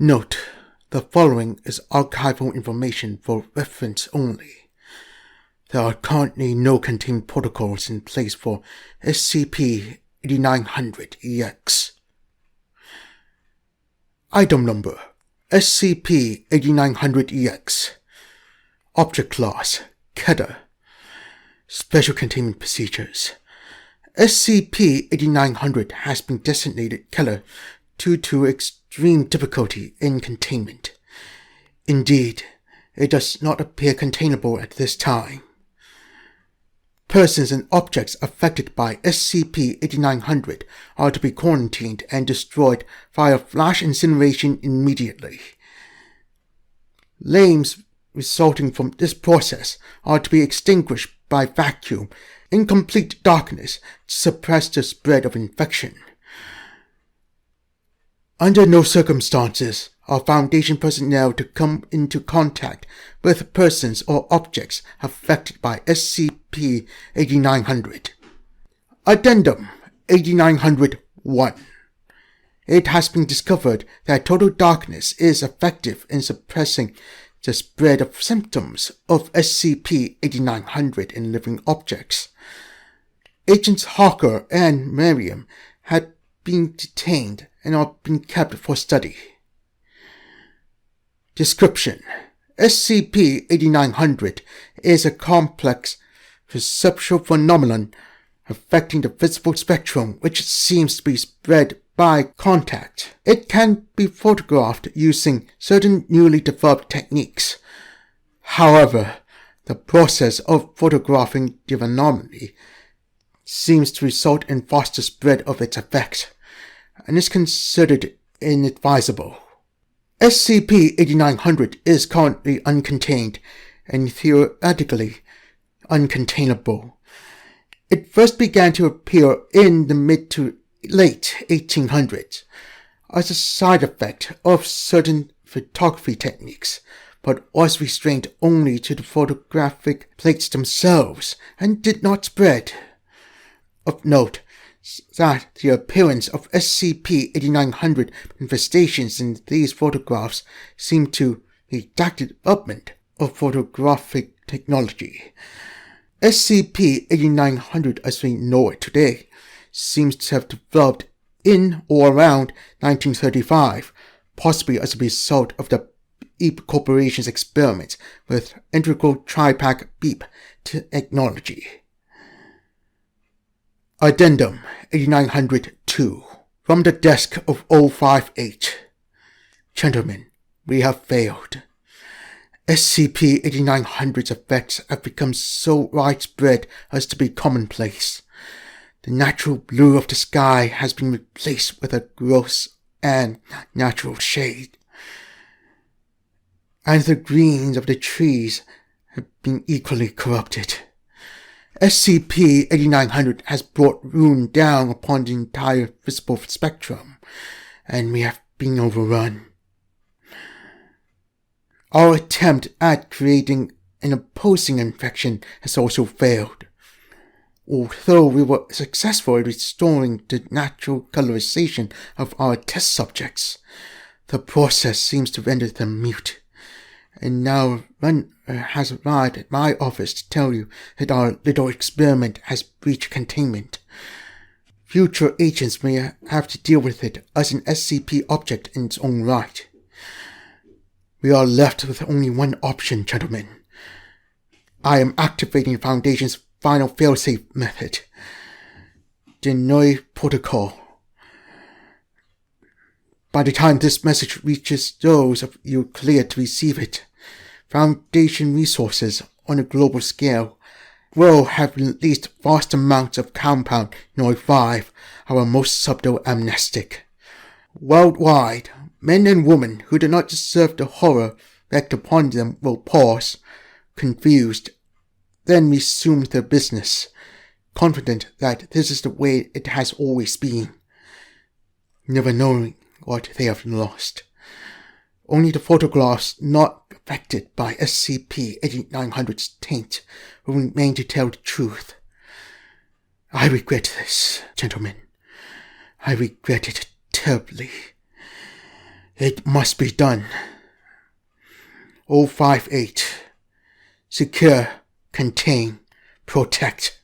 Note: the following is archival information for reference only. There are currently no containment protocols in place for SCP-8900-EX. Item Number: SCP-8900-EX. Object Class: Keter. Special Containment Procedures: SCP-8900 has been designated Keter due to extreme difficulty in containment. Indeed, it does not appear containable at this time. Persons and objects affected by SCP-8900 are to be quarantined and destroyed via flash incineration immediately. Flames resulting from this process are to be extinguished by vacuum in complete darkness to suppress the spread of infection. Under no circumstances are Foundation personnel to come into contact with persons or objects affected by SCP-8900. Addendum 8900-1. It has been discovered that total darkness is effective in suppressing the spread of symptoms of SCP-8900 in living objects. Agents Harker and Merriam had been detained and are being kept for study. Description: SCP-8900 is a complex perceptual phenomenon affecting the visible spectrum which seems to be spread by contact. It can be photographed using certain newly developed techniques. However, the process of photographing the anomaly seems to result in faster spread of its effect, and is considered inadvisable. SCP-8900 is currently uncontained and theoretically uncontainable. It first began to appear in the mid to late 1800s as a side effect of certain photography techniques, but was restrained only to the photographic plates themselves and did not spread. Of note that the appearance of SCP-8900 manifestations in these photographs seem to redact the development of photographic technology. SCP-8900 as we know it today seems to have developed in or around 1935, possibly as a result of the Beep Corporation's experiments with integral tri-pack beep technology. Addendum 8900-2. From the desk of 058. Gentlemen, we have failed. SCP-8900's effects have become so widespread as to be commonplace. The natural blue of the sky has been replaced with a gross and natural shade, and the greens of the trees have been equally corrupted. SCP-8900 has brought ruin down upon the entire visible spectrum, and we have been overrun. Our attempt at creating an opposing infection has also failed. Although we were successful in restoring the natural colorization of our test subjects, the process seems to render them mute, and now one has arrived at my office to tell you that our little experiment has breached containment. Future agents may have to deal with it as an SCP object in its own right. We are left with only one option, gentlemen. I am activating the Foundation's final failsafe method, the Noi Protocol. By the time this message reaches those of you cleared to receive it, Foundation resources on a global scale will have released vast amounts of compound Noi 5, our most subtle amnestic. Worldwide, men and women who do not deserve the horror wreaked upon them will pause, confused, then resume their business, confident that this is the way it has always been, never knowing what they have lost. Only the photographs not affected by SCP-8900's taint will remain to tell the truth. I regret this, gentlemen. I regret it terribly. It must be done. 058. Secure, contain, protect.